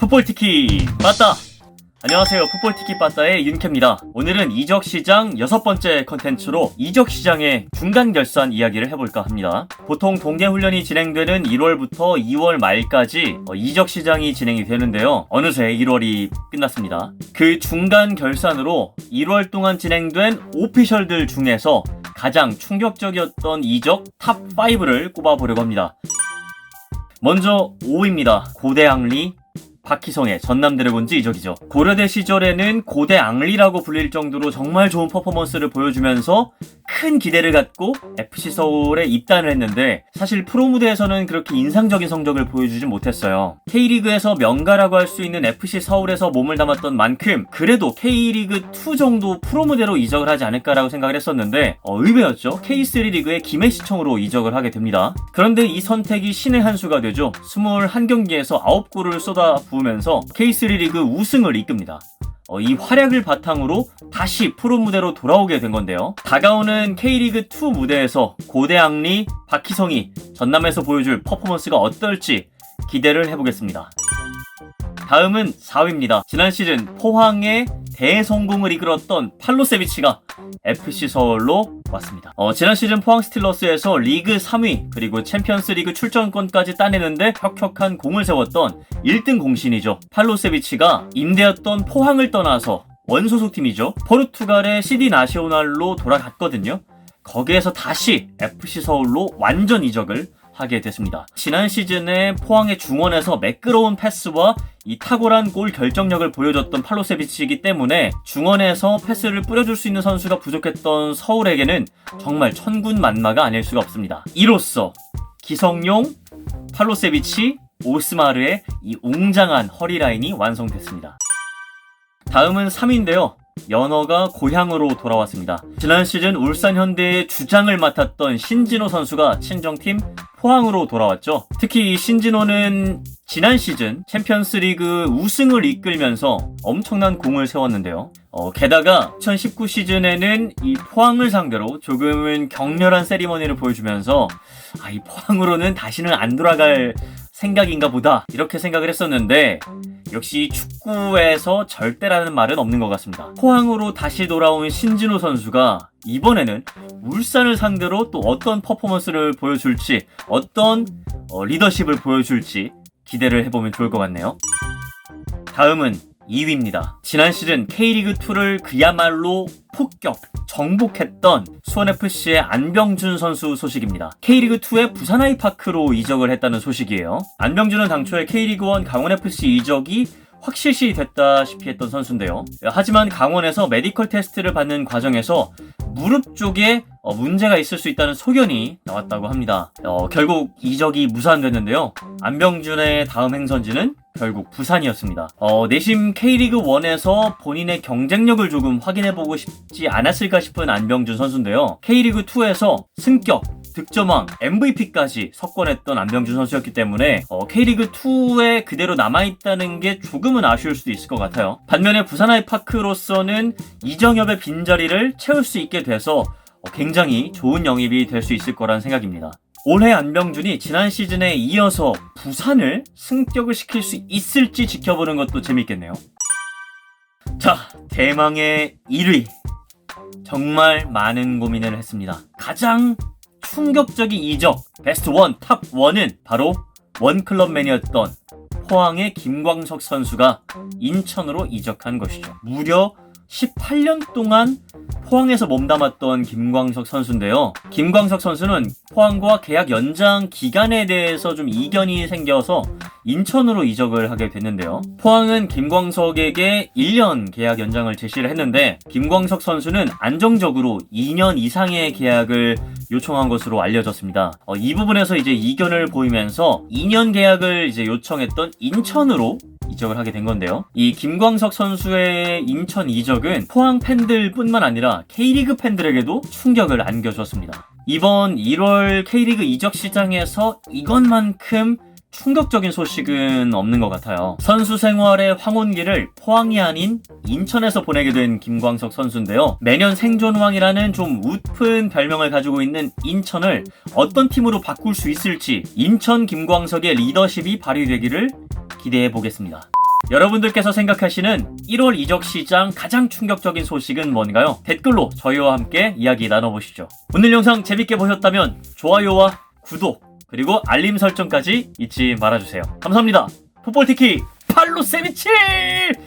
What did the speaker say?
풋볼티키 빠따! 안녕하세요, 풋볼티키 빠따의 윤캐입니다. 오늘은 이적시장 6번째 컨텐츠로 이적시장의 중간결산 이야기를 해볼까 합니다. 보통 동계훈련이 진행되는 1월부터 2월 말까지 이적시장이 진행이 되는데요. 어느새 1월이 끝났습니다. 그 중간결산으로 1월 동안 진행된 오피셜들 중에서 가장 충격적이었던 이적 탑5를 꼽아보려고 합니다. 먼저 5위입니다. 고대 앙리 박희성의 전남 드래곤즈 이적이죠. 고려대 시절에는 고대 앙리라고 불릴 정도로 정말 좋은 퍼포먼스를 보여주면서 큰 기대를 갖고 FC 서울에 입단을 했는데 사실 프로 무대에서는 그렇게 인상적인 성적을 보여주지 못했어요. K리그에서 명가라고 할 수 있는 FC 서울에서 몸을 담았던 만큼 그래도 K리그2 정도 프로 무대로 이적을 하지 않을까라고 생각을 했었는데 의외였죠. K3 리그의 김해시청으로 이적을 하게 됩니다. 그런데 이 선택이 신의 한 수가 되죠. 21경기에서 9골을 쏟아 부으면서 K3 리그 우승을 이끕니다. 이 활약을 바탕으로 다시 프로 무대로 돌아오게 된 건데요. 다가오는 K리그2 무대에서 고대 앙리 박희성이 전남에서 보여줄 퍼포먼스가 어떨지 기대를 해보겠습니다. 다음은 4위입니다. 지난 시즌 포항의 대성공을 이끌었던 팔로세비치가 FC 서울로 왔습니다. 지난 시즌 포항 스틸러스에서 리그 3위 그리고 챔피언스 리그 출전권까지 따내는데 혁혁한 공을 세웠던 1등 공신이죠. 팔로세비치가 임대였던 포항을 떠나서 원소속팀이죠. 포르투갈의 CD 나시오날로 돌아갔거든요. 거기에서 다시 FC 서울로 완전 이적을 하게 됐습니다. 지난 시즌에 포항의 중원에서 매끄러운 패스와 이 탁월한 골 결정력을 보여줬던 팔로세비치이기 때문에 중원에서 패스를 뿌려줄 수 있는 선수가 부족했던 서울에게는 정말 천군만마가 아닐 수가 없습니다. 이로써 기성용, 팔로세비치, 오스마르의 이 웅장한 허리라인이 완성됐습니다. 다음은 3위인데요. 연어가 고향으로 돌아왔습니다. 지난 시즌 울산 현대의 주장을 맡았던 신진호 선수가 친정팀 포항으로 돌아왔죠. 특히 이 신진호는 지난 시즌 챔피언스 리그 우승을 이끌면서 엄청난 공을 세웠는데요. 게다가 2019 시즌에는 이 포항을 상대로 조금은 격렬한 세리머니를 보여주면서 이 포항으로는 다시는 안 돌아갈 생각인가 보다 이렇게 생각을 했었는데 역시 축구에서 절대라는 말은 없는 것 같습니다. 포항으로 다시 돌아온 신진호 선수가 이번에는 울산을 상대로 또 어떤 퍼포먼스를 보여줄지 어떤 리더십을 보여줄지 기대를 해보면 좋을 것 같네요. 다음은 2위입니다. 지난 시즌 K리그2를 그야말로 폭격, 정복했던 수원FC의 안병준 선수 소식입니다. K리그2의 부산 아이파크로 이적을 했다는 소식이에요. 안병준은 당초에 K리그1 강원FC 이적이 확실시 됐다시피 했던 선수인데요. 하지만 강원에서 메디컬 테스트를 받는 과정에서 무릎 쪽에 문제가 있을 수 있다는 소견이 나왔다고 합니다. 결국 이적이 무산됐는데요. 안병준의 다음 행선지는 결국 부산이었습니다. 내심 K리그1에서 본인의 경쟁력을 조금 확인해보고 싶지 않았을까 싶은 안병준 선수인데요. K리그2에서 승격, 득점왕, MVP까지 석권했던 안병준 선수였기 때문에 K리그2에 그대로 남아있다는 게 조금은 아쉬울 수도 있을 것 같아요. 반면에 부산 아이파크로서는 이정엽의 빈자리를 채울 수 있게 돼서 굉장히 좋은 영입이 될 수 있을 거란 생각입니다. 올해 안병준이 지난 시즌에 이어서 부산을 승격을 시킬 수 있을지 지켜보는 것도 재밌겠네요. 자, 대망의 1위. 정말 많은 고민을 했습니다. 가장 충격적인 이적 베스트 1, 탑 1은 바로 원클럽맨이었던 포항의 김광석 선수가 인천으로 이적한 것이죠. 무려 18년 동안 포항에서 몸담았던 김광석 선수인데요. 김광석 선수는 포항과 계약 연장 기간에 대해서 좀 이견이 생겨서 인천으로 이적을 하게 됐는데요. 포항은 김광석에게 1년 계약 연장을 제시를 했는데 김광석 선수는 안정적으로 2년 이상의 계약을 요청한 것으로 알려졌습니다. 이 부분에서 이제 이견을 보이면서 2년 계약을 이제 요청했던 인천으로 이적을 하게 된 건데요. 이 김광석 선수의 인천 이적은 포항 팬들뿐만 아니라 K리그 팬들에게도 충격을 안겨줬습니다. 이번 1월 K리그 이적 시장에서 이것만큼 충격적인 소식은 없는 것 같아요. 선수 생활의 황혼기를 포항이 아닌 인천에서 보내게 된 김광석 선수인데요. 매년 생존왕이라는 좀 웃픈 별명을 가지고 있는 인천을 어떤 팀으로 바꿀 수 있을지 인천 김광석의 리더십이 발휘되기를 기대해 보겠습니다. 여러분들께서 생각하시는 1월 이적 시장 가장 충격적인 소식은 뭔가요? 댓글로 저희와 함께 이야기 나눠보시죠. 오늘 영상 재밌게 보셨다면 좋아요와 구독 그리고 알림 설정까지 잊지 말아주세요. 감사합니다. 풋볼티키 팔로세비치!